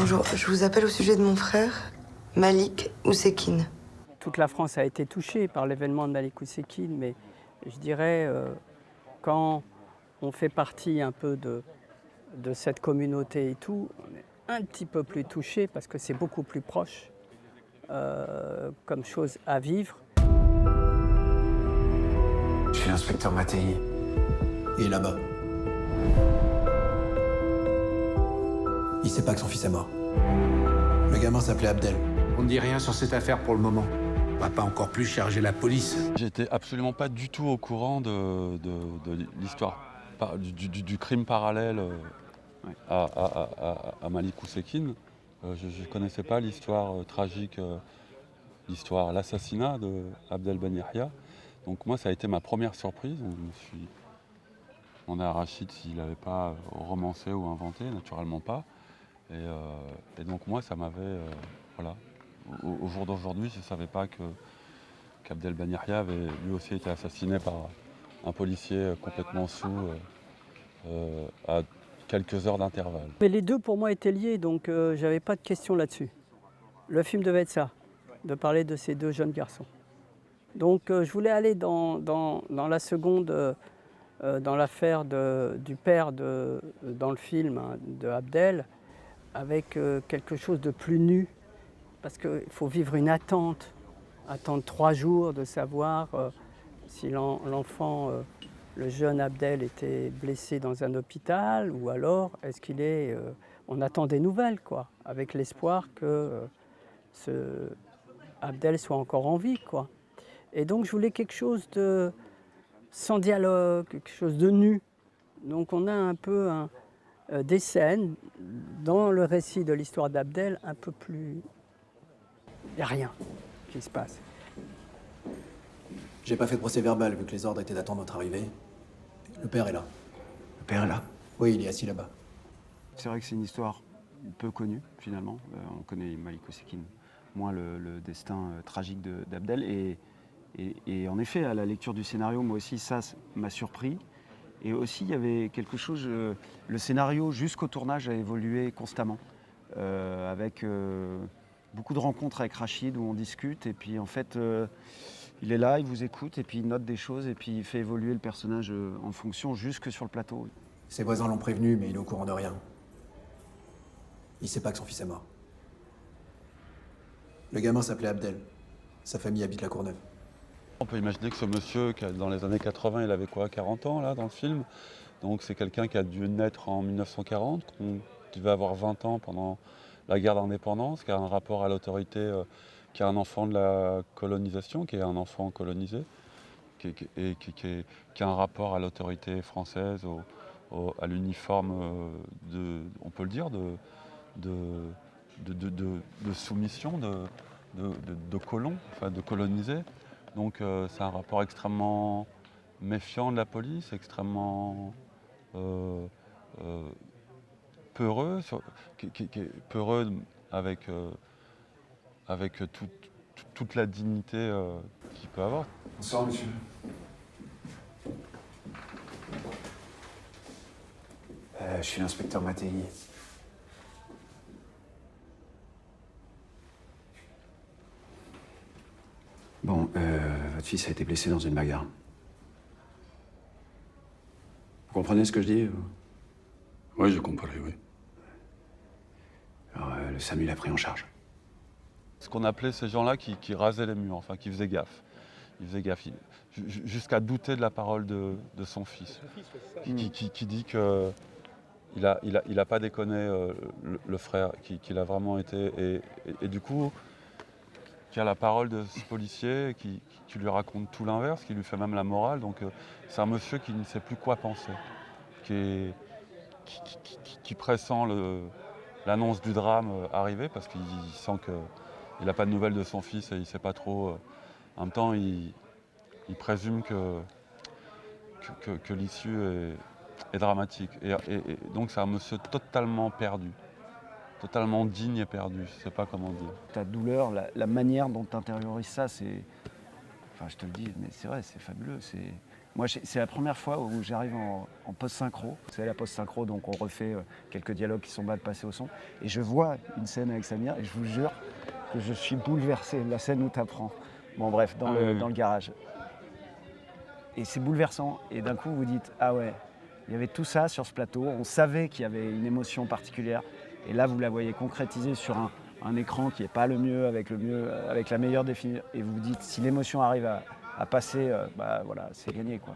Bonjour, je vous appelle au sujet de mon frère, Malik Oussekine. Toute la France a été touchée par l'événement de Malik Oussekine, mais je dirais quand on fait partie un peu de cette communauté et tout, on est un petit peu plus touché parce que c'est beaucoup plus proche comme chose à vivre. Je suis l'inspecteur Mattei. Il est là-bas. Il sait pas que son fils est mort. Le gamin s'appelait Abdel. On ne dit rien sur cette affaire pour le moment. On va pas encore plus charger la police. J'étais absolument pas du tout au courant de l'histoire, du crime parallèle à Malik Oussekine. Je ne connaissais pas l'histoire tragique, l'assassinat de Abdel Ben Yahya. Donc moi, ça a été ma première surprise. Je me suis demandé à Rachid s'il n'avait pas romancé ou inventé, naturellement pas. Et donc moi, ça m'avait... voilà. Au jour d'aujourd'hui, je ne savais pas qu'Abdel Ben Yahya avait lui aussi été assassiné par un policier complètement sous à quelques heures d'intervalle. Mais les deux pour moi étaient liés, donc j'avais pas de questions là-dessus. Le film devait être ça, de parler de ces deux jeunes garçons. Donc je voulais aller dans la seconde, dans l'affaire du père dans le film de Abdel, avec quelque chose de plus nu, parce qu'il faut vivre une attendre 3 jours de savoir si l'enfant, le jeune Abdel était blessé dans un hôpital ou alors est-ce qu'il est... on attend des nouvelles, quoi, avec l'espoir que ce Abdel soit encore en vie, quoi. Et donc je voulais quelque chose de sans dialogue, quelque chose de nu. Donc on a un peu des scènes dans le récit de l'histoire d'Abdel un peu plus... Il n'y a rien qui se passe. J'ai pas fait de procès verbal vu que les ordres étaient d'attendre notre arrivée. Le père est là. Le père est là. Oui, il est assis là-bas. C'est vrai que c'est une histoire peu connue, finalement. On connaît Malik Oussekine, moins le destin tragique d'Abdel. Et en effet, à la lecture du scénario, moi aussi, ça m'a surpris. Et aussi, il y avait quelque chose... le scénario, jusqu'au tournage, a évolué constamment. Avec beaucoup de rencontres avec Rachid, où on discute. Et puis, en fait, il est là, il vous écoute, et puis il note des choses, et puis il fait évoluer le personnage en fonction, jusque sur le plateau. Ses voisins l'ont prévenu, mais il est au courant de rien. Il sait pas que son fils est mort. Le gamin s'appelait Abdel. Sa famille habite la Courneuve. On peut imaginer que ce monsieur, dans les années 80, il avait quoi, 40 ans là, dans le film. Donc c'est quelqu'un qui a dû naître en 1940, qui va avoir 20 ans pendant la guerre d'indépendance, qui a un rapport à l'autorité, qui est un enfant de la colonisation, qui est un enfant colonisé, qui a un rapport à l'autorité française, à l'uniforme, on peut le dire, de soumission, de colons, enfin de colonisés. Donc c'est un rapport extrêmement méfiant de la police, extrêmement peureux, qui est peureux avec toute la dignité qu'il peut avoir. Bonsoir, monsieur. Je suis l'inspecteur Mattei. Bon, votre fils a été blessé dans une bagarre. Vous comprenez ce que je dis? Oui, j'ai compris, oui. Alors, le SAMU l'a pris en charge. Ce qu'on appelait ces gens-là qui rasaient les murs, enfin qui faisaient gaffe. Ils faisaient gaffe, jusqu'à douter de la parole de son fils, qui dit que il a pas déconné le frère, qu'il a vraiment été, et du coup, qui a la parole de ce policier, qui lui raconte tout l'inverse, qui lui fait même la morale. Donc c'est un monsieur qui ne sait plus quoi penser, qui pressent l'annonce du drame arriver, parce qu'il sent qu'il n'a pas de nouvelles de son fils et il ne sait pas trop. En même temps, il présume que l'issue est dramatique. Et donc c'est un monsieur totalement perdu, totalement digne et perdu, je ne sais pas comment dire. Ta douleur, la manière dont tu intériorises ça, c'est... Enfin, je te le dis, mais c'est vrai, c'est fabuleux. Moi, c'est la première fois où j'arrive en post-synchro. C'est la post-synchro, donc on refait quelques dialogues qui sont mal passés au son. Et je vois une scène avec Samir, et je vous jure que je suis bouleversé. La scène où t'apprends. Bon, bref, dans le garage. Et c'est bouleversant. Et d'un coup, vous dites, ah ouais, il y avait tout ça sur ce plateau. On savait qu'il y avait une émotion particulière. Et là, vous la voyez concrétisée sur un écran qui n'est pas le mieux, avec la meilleure définition. Et vous vous dites, si l'émotion arrive à passer, bah voilà, c'est gagné, quoi.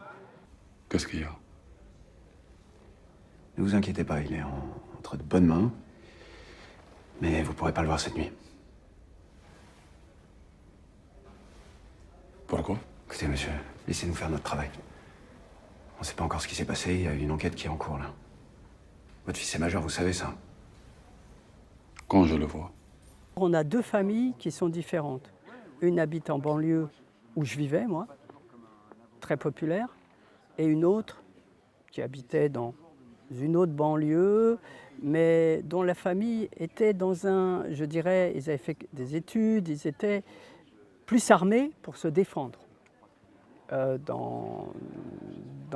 Qu'est-ce qu'il y a? Ne vous inquiétez pas, il est entre de bonnes mains. Mais vous pourrez pas le voir cette nuit. Pourquoi? Écoutez, monsieur, laissez-nous faire notre travail. On ne sait pas encore ce qui s'est passé, il y a une enquête qui est en cours, là. Votre fils est majeur, vous savez ça. Quand je le vois. On a deux familles qui sont différentes. Une habite en banlieue où je vivais, moi, très populaire, et une autre qui habitait dans une autre banlieue, mais dont la famille était dans je dirais, ils avaient fait des études, ils étaient plus armés pour se défendre. Dans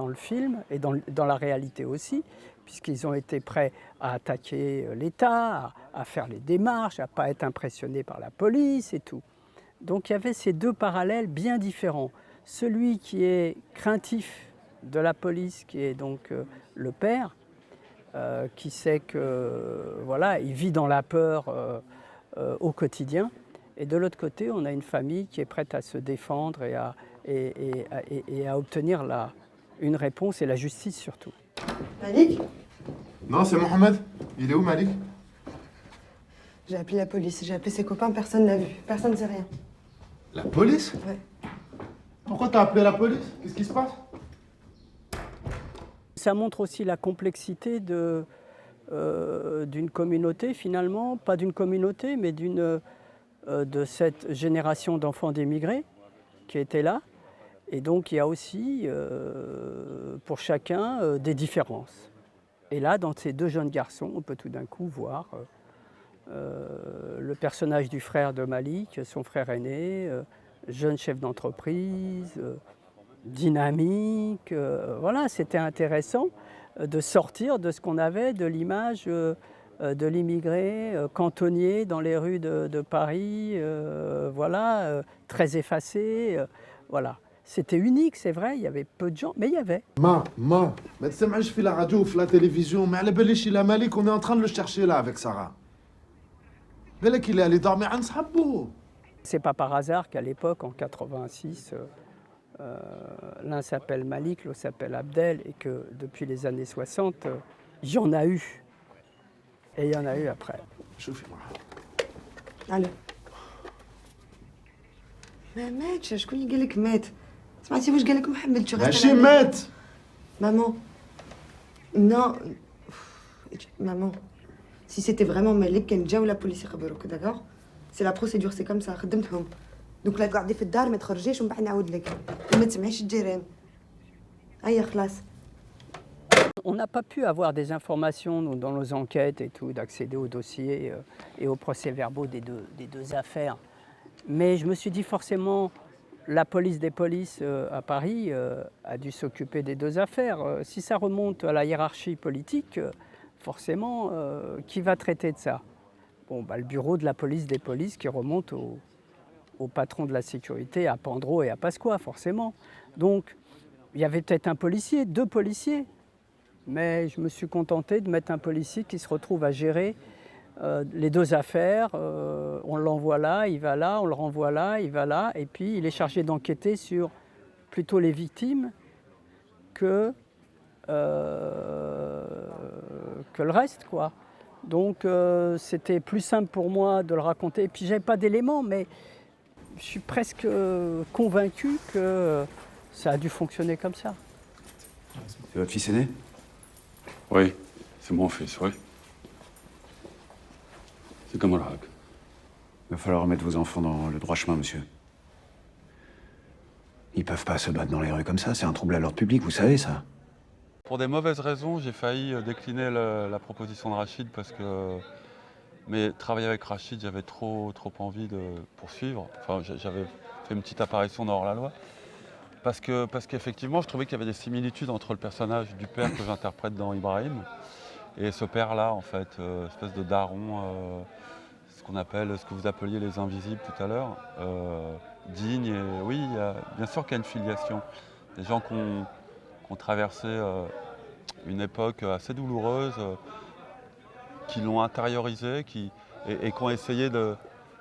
le film et dans la réalité aussi, puisqu'ils ont été prêts à attaquer l'État, à faire les démarches, à ne pas être impressionnés par la police et tout. Donc il y avait ces deux parallèles bien différents. Celui qui est craintif de la police, qui est donc le père, qui sait que voilà, il vit dans la peur au quotidien. Et de l'autre côté, on a une famille qui est prête à se défendre et à obtenir une réponse et la justice surtout. Malik? Non, c'est Mohamed. Il est où, Malik? J'ai appelé la police, j'ai appelé ses copains, personne n'a vu. Personne ne sait rien. La police? Ouais. Pourquoi t'as appelé la police? Qu'est-ce qui se passe? Ça montre aussi la complexité d'une communauté finalement, pas d'une communauté, mais de cette génération d'enfants d'émigrés qui étaient là. Et donc il y a aussi pour chacun des différences. Et là, dans ces deux jeunes garçons, on peut tout d'un coup voir le personnage du frère de Malik, son frère aîné, jeune chef d'entreprise, dynamique. Voilà, c'était intéressant de sortir de ce qu'on avait de l'image de l'immigré cantonnier dans les rues de Paris, voilà, très effacé. Voilà. C'était unique, c'est vrai, il y avait peu de gens, mais il y avait. Ma تسمعش في la radio ou في la télévision, mais على باليش il a Malik, on est en train de le chercher là avec Sarah. بالك il est allé dormir عند صحابه. C'est pas par hasard qu'à l'époque, en 86, l'un s'appelle Malik, l'autre s'appelle Abdel, et que depuis les années 60, il y en a eu. Et il y en a eu après. شوفي معاه. الو ما ماتش، شكون اللي قال لك مات؟ سمعتي واش قال لك محمد؟ شو ماشي مات. Maman. Non. Maman. Si c'était vraiment Malik, كان جاو la police يخبروك، d'accord? C'est la procédure, c'est comme ça، خدمتهم. Donc لا تقعدي في الدار ما تخرجيش ومن بعد نعاود لك. وما تسمعيش الجيران. هيا خلاص. On n'a pas pu avoir des informations nous, dans nos enquêtes et tout, d'accéder aux dossiers et aux procès-verbaux des deux affaires. Mais je me suis dit forcément, la police des polices à Paris a dû s'occuper des deux affaires. Si ça remonte à la hiérarchie politique, forcément, qui va traiter de ça? Bon, bah, le bureau de la police des polices qui remonte au patron de la sécurité, à Pandro et à Pasqua, forcément. Donc, il y avait peut-être un policier, deux policiers. Mais je me suis contenté de mettre un policier qui se retrouve à gérer les deux affaires. On l'envoie là, il va là, on le renvoie là, il va là. Et puis il est chargé d'enquêter sur plutôt les victimes que le reste, quoi. Donc c'était plus simple pour moi de le raconter. Et puis j'avais pas d'éléments, mais je suis presque convaincu que ça a dû fonctionner comme ça. C'est votre fils aîné? Oui, c'est mon fils, oui. C'est comme Rahak. Il va falloir remettre vos enfants dans le droit chemin, monsieur. Ils peuvent pas se battre dans les rues comme ça, c'est un trouble à l'ordre public, vous savez ça. Pour des mauvaises raisons, j'ai failli décliner la proposition de Rachid parce que... Mais travailler avec Rachid, j'avais trop envie de poursuivre. Enfin, j'avais fait une petite apparition dans Hors-la-Loi. Parce qu'effectivement, je trouvais qu'il y avait des similitudes entre le personnage du père que j'interprète dans Ibrahim et ce père-là, en fait, espèce de daron, ce que vous appeliez les invisibles tout à l'heure, digne. Et oui, bien sûr qu'il y a une filiation. Des gens qui ont traversé une époque assez douloureuse, qui l'ont intériorisé et qui ont essayé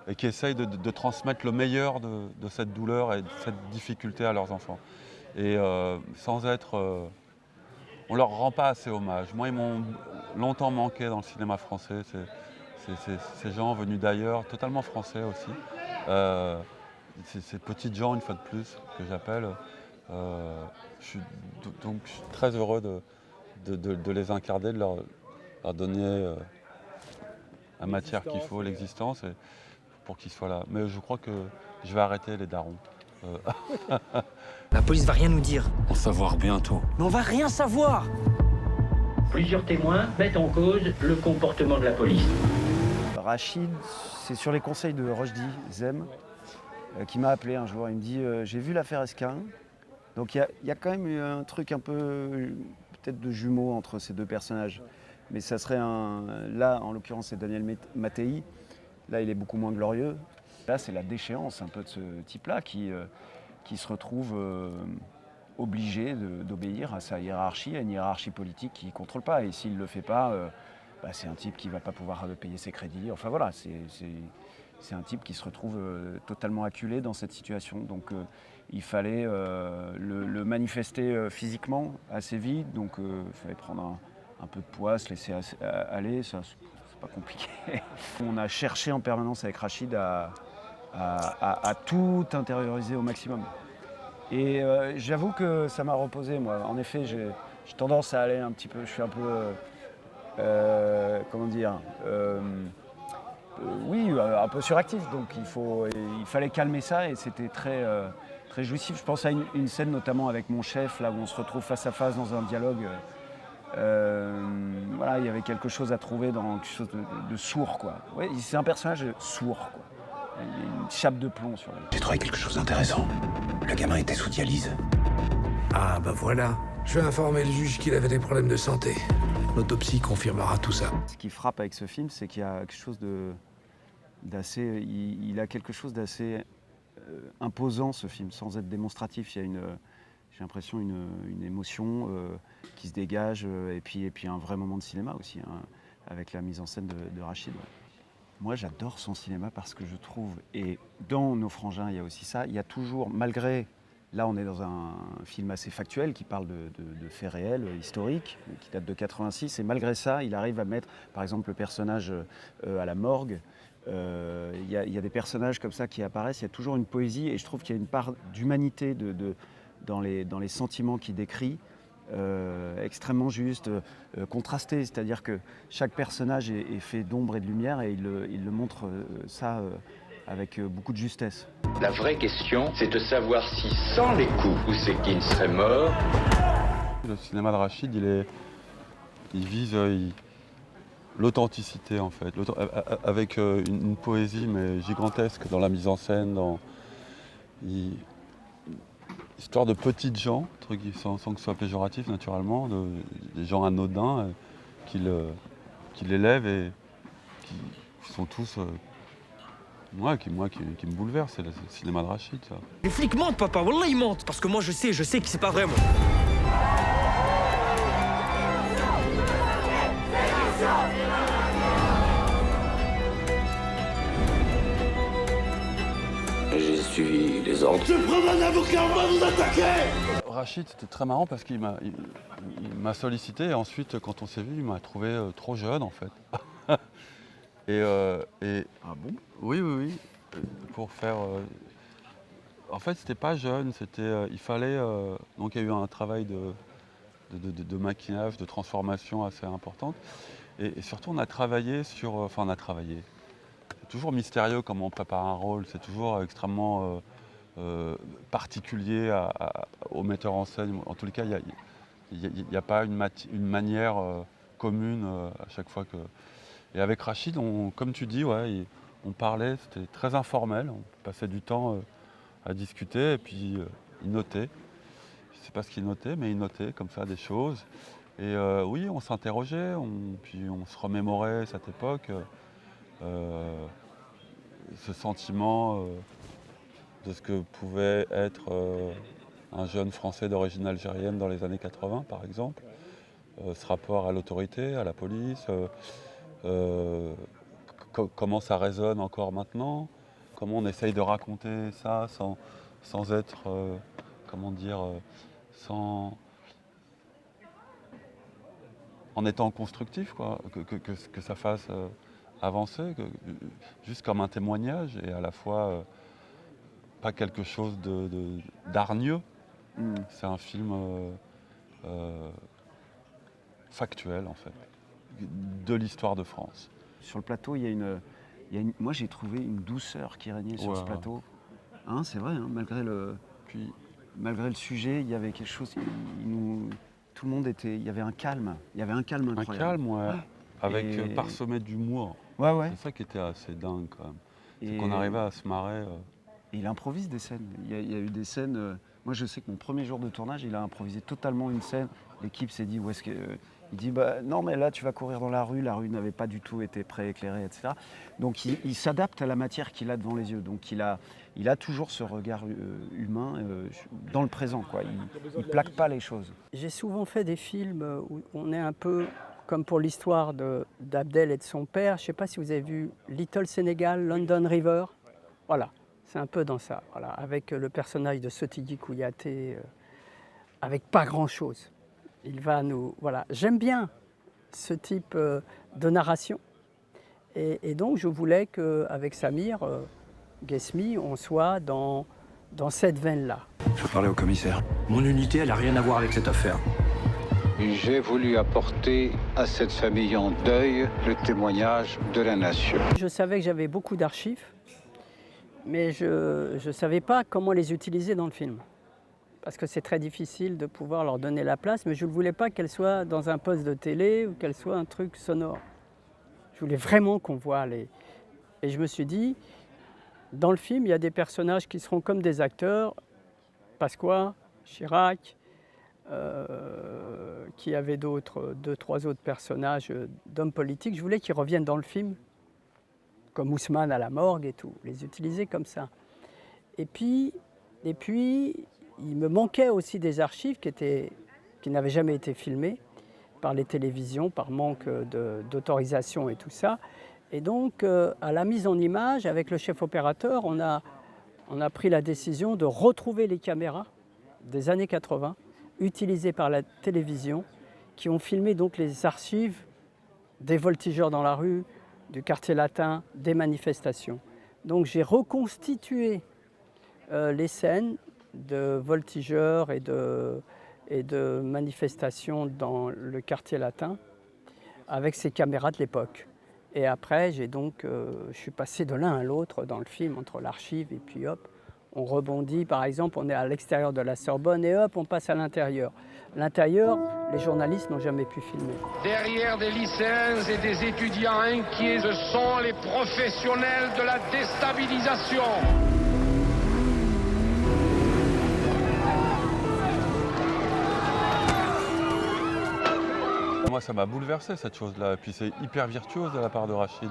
et qui essayent de transmettre le meilleur de cette douleur et de cette difficulté à leurs enfants. Et sans être... on ne leur rend pas assez hommage. Moi, ils m'ont longtemps manqué dans le cinéma français. Ces gens venus d'ailleurs, totalement français aussi. Ces petites gens, une fois de plus, que j'appelle. Je suis très heureux de les incarner, de leur donner la matière qu'il faut, l'existence, pour qu'ils soient là. Mais je crois que je vais arrêter les darons. La police va rien nous dire. En savoir bientôt. Mais on va rien savoir. Plusieurs témoins mettent en cause le comportement de la police. Rachid, c'est sur les conseils de Rochdi Zem qui m'a appelé un jour. Il me dit j'ai vu l'affaire Esquin. Donc il y a quand même eu un truc un peu peut-être de jumeaux entre ces deux personnages. Mais ça serait là, en l'occurrence, c'est Daniel Mattei. Là, il est beaucoup moins glorieux. Là, c'est la déchéance un peu de ce type-là qui se retrouve obligé d'obéir à sa hiérarchie, à une hiérarchie politique qu'il ne contrôle pas. Et s'il ne le fait pas, c'est un type qui ne va pas pouvoir payer ses crédits. Enfin voilà, c'est un type qui se retrouve totalement acculé dans cette situation. Donc il fallait le manifester physiquement assez vite. Donc il fallait prendre un peu de poids, se laisser aller. Ça, c'est pas compliqué. On a cherché en permanence avec Rachid à tout intérioriser au maximum. Et j'avoue que ça m'a reposé, moi. En effet, j'ai tendance à aller un petit peu, je suis un peu, comment dire, oui, un peu suractif. Donc il fallait calmer ça et c'était très jouissif. Je pense à une scène notamment avec mon chef, là où on se retrouve face à face dans un dialogue. Voilà, il y avait quelque chose à trouver dans quelque chose de sourd, quoi. Ouais, c'est un personnage sourd, quoi. Il y a une chape de plomb sur lui. J'ai trouvé quelque chose d'intéressant. Le gamin était sous dialyse. Ah bah voilà, je vais informer le juge qu'il avait des problèmes de santé. L'autopsie confirmera tout ça. Ce qui frappe avec ce film, c'est qu'il y a quelque chose d'assez... Il a quelque chose d'assez imposant, ce film, sans être démonstratif. Il y a j'ai l'impression, une émotion qui se dégage, et puis un vrai moment de cinéma aussi, hein, avec la mise en scène de Rachid. Moi, j'adore son cinéma parce que je trouve, et dans Nos Frangins, il y a aussi ça, il y a toujours, malgré, là on est dans un film assez factuel qui parle de faits réels, historiques, qui date de 86, et malgré ça, il arrive à mettre, par exemple, le personnage à la morgue. Il y a des personnages comme ça qui apparaissent, il y a toujours une poésie, et je trouve qu'il y a une part d'humanité dans les sentiments qu'il décrit, extrêmement juste, contrasté, c'est-à-dire que chaque personnage est fait d'ombre et de lumière et il le montre ça avec beaucoup de justesse. La vraie question, c'est de savoir si sans les coups, Ousekine serait mort. Le cinéma de Rachid, il vise l'authenticité en fait, avec une poésie mais gigantesque dans la mise en scène, histoire de petites gens, sans que ce soit péjoratif naturellement, des gens anodins qui l'élèvent et qui sont tous... qui me bouleversent, c'est le cinéma de Rachid, ça. Les flics mentent, papa, wallah ils mentent. Parce que moi je sais que c'est pas vrai, moi. J'ai suivi les ordres. Je prends un avocat, on va vous attaquer! Rachid, c'était très marrant parce qu'il m'a sollicité et ensuite, quand on s'est vu, il m'a trouvé trop jeune en fait. Ah bon? Oui. Pour faire... En fait, c'était pas jeune, il fallait... Donc il y a eu un travail de maquillage, de transformation assez importante. Et surtout, on a travaillé sur... Enfin, on a travaillé. C'est toujours mystérieux comment on prépare un rôle, c'est toujours extrêmement particulier au metteur en scène. En tous les cas, il n'y a pas une manière commune à chaque fois que... Et avec Rachid, comme tu dis, ouais, on parlait, c'était très informel, on passait du temps à discuter et puis il notait. sais pas ce qu'il notait, mais il notait comme ça des choses. Et oui, on s'interrogeait, puis on se remémorait cette époque, ce sentiment de ce que pouvait être un jeune Français d'origine algérienne dans les années 80, par exemple. Ce rapport à l'autorité, à la police, comment ça résonne encore maintenant, comment on essaye de raconter ça sans être, en étant constructif, quoi, que ça fasse avancer, juste comme un témoignage et à la fois pas quelque chose d'hargneux. C'est un film factuel, en fait, de l'histoire de France. Sur le plateau, moi j'ai trouvé une douceur qui régnait sur ce plateau. Hein, c'est vrai, hein, malgré le sujet, il y avait quelque chose. Tout le monde était. Il y avait un calme. Il y avait un calme incroyable. Un calme, ouais. Avec parsemé d'humour. Ouais. C'est ça qui était assez dingue, quand même. C'est qu'on arrivait à se marrer. Et il improvise des scènes. Il y a eu des scènes. Moi, je sais que mon premier jour de tournage, il a improvisé totalement une scène. L'équipe s'est dit où est-ce que. Il dit non, mais là, tu vas courir dans la rue. La rue n'avait pas du tout été prééclairée, etc. Donc, il s'adapte à la matière qu'il a devant les yeux. Donc, il a toujours ce regard humain dans le présent, quoi. Il ne plaque pas les choses. J'ai souvent fait des films où on est un peu comme pour l'histoire d'Abdel et de son père. Je ne sais pas si vous avez vu Little Sénégal, London River. Voilà, c'est un peu dans ça. Voilà, avec le personnage de Sotigui Kouyaté, avec pas grand-chose. Il va nous... Voilà, j'aime bien ce type de narration. Et donc, je voulais qu'avec Samir Ghesmi, on soit dans cette veine-là. Je parlais au commissaire. Mon unité, elle n'a rien à voir avec cette affaire. J'ai voulu apporter à cette famille en deuil le témoignage de la nation. Je savais que j'avais beaucoup d'archives, mais je ne savais pas comment les utiliser dans le film. Parce que c'est très difficile de pouvoir leur donner la place, mais je ne voulais pas qu'elles soient dans un poste de télé ou qu'elles soient un truc sonore. Je voulais vraiment qu'on voit les... Et je me suis dit, dans le film, il y a des personnages qui seront comme des acteurs, Pasqua, Chirac, qui avait deux, trois autres personnages d'hommes politiques. Je voulais qu'ils reviennent dans le film, comme Ousmane à la morgue et tout, les utiliser comme ça. Et puis il me manquait aussi des archives qui n'avaient jamais été filmées par les télévisions, par manque d'autorisation et tout ça. Et donc, à la mise en image, avec le chef opérateur, on a pris la décision de retrouver les caméras des années 80, utilisées par la télévision, qui ont filmé donc les archives des voltigeurs dans la rue, du quartier latin, des manifestations. Donc j'ai reconstitué les scènes de voltigeurs et de manifestations dans le quartier latin avec ces caméras de l'époque. Et après, je suis passé de l'un à l'autre dans le film, entre l'archive et puis hop, on rebondit. Par exemple, on est à l'extérieur de la Sorbonne et hop, on passe à l'intérieur. L'intérieur, les journalistes n'ont jamais pu filmer. Derrière des lycéens et des étudiants inquiets, ce sont les professionnels de la déstabilisation. Moi, ça m'a bouleversé, cette chose-là. Et puis, c'est hyper virtuose de la part de Rachid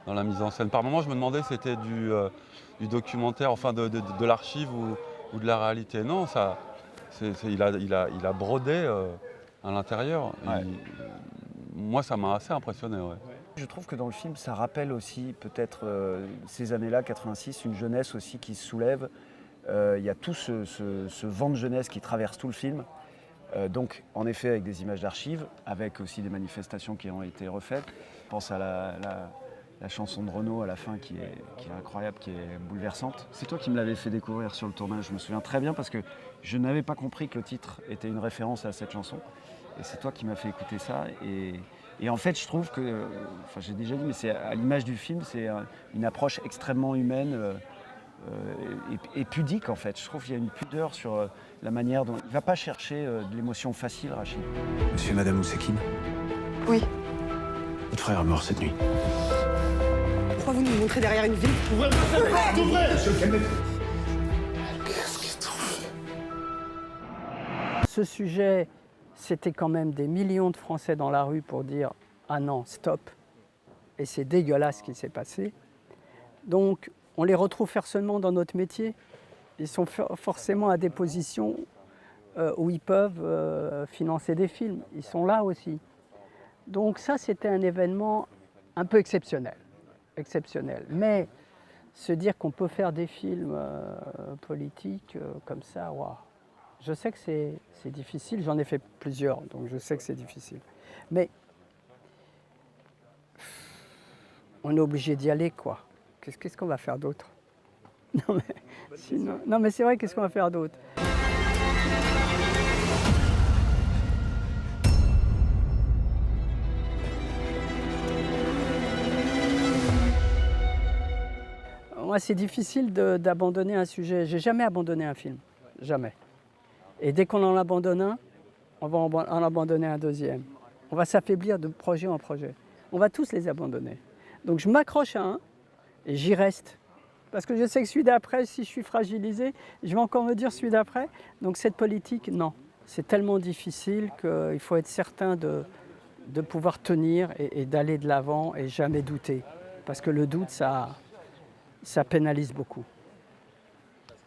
dans la mise en scène. Par moments, je me demandais si c'était du documentaire, enfin de l'archive ou de la réalité. Non, il a brodé à l'intérieur. Ouais. Moi, ça m'a assez impressionné. Ouais. Je trouve que dans le film, ça rappelle aussi peut-être ces années-là, 86, une jeunesse aussi qui se soulève. Il y a tout ce vent de jeunesse qui traverse tout le film. Donc, en effet, avec des images d'archives, avec aussi des manifestations qui ont été refaites. Je pense à la chanson de Renaud à la fin qui est incroyable, qui est bouleversante. C'est toi qui me l'avais fait découvrir sur le tournage, je me souviens très bien parce que je n'avais pas compris que le titre était une référence à cette chanson. Et c'est toi qui m'as fait écouter ça. Et en fait, je trouve que, enfin j'ai déjà dit, mais c'est à l'image du film, c'est une approche extrêmement humaine et pudique en fait. Je trouve qu'il y a une pudeur sur la manière dont... Il ne va pas chercher de l'émotion facile, Rachid. Monsieur et Madame Oussekine, Oui. votre frère est mort cette nuit. Pourquoi vous nous montrez derrière une ville? Ouvrez, monsieur le ce sujet, c'était quand même des millions de Français dans la rue pour dire « Ah non, stop !» Et c'est dégueulasse ce qui s'est passé. Donc, on les retrouve forcément dans notre métier. Ils sont forcément à des positions où ils peuvent financer des films. Ils sont là aussi. Donc ça, c'était un événement un peu exceptionnel. Mais se dire qu'on peut faire des films politiques comme ça, waouh. Je sais que c'est difficile, j'en ai fait plusieurs, donc je sais que c'est difficile. Mais on est obligé d'y aller, quoi. Qu'est-ce qu'on va faire d'autre? Non mais c'est vrai, qu'est-ce qu'on va faire d'autre? Moi, c'est difficile d'abandonner un sujet. J'ai jamais abandonné un film, jamais. Et dès qu'on en abandonne un, on va en abandonner un deuxième. On va s'affaiblir de projet en projet. On va tous les abandonner. Donc je m'accroche à un et j'y reste. Parce que je sais que celui d'après, si je suis fragilisé, je vais encore me dire celui d'après. Donc cette politique, non. C'est tellement difficile qu'il faut être certain de pouvoir tenir et d'aller de l'avant et jamais douter. Parce que le doute, ça pénalise beaucoup.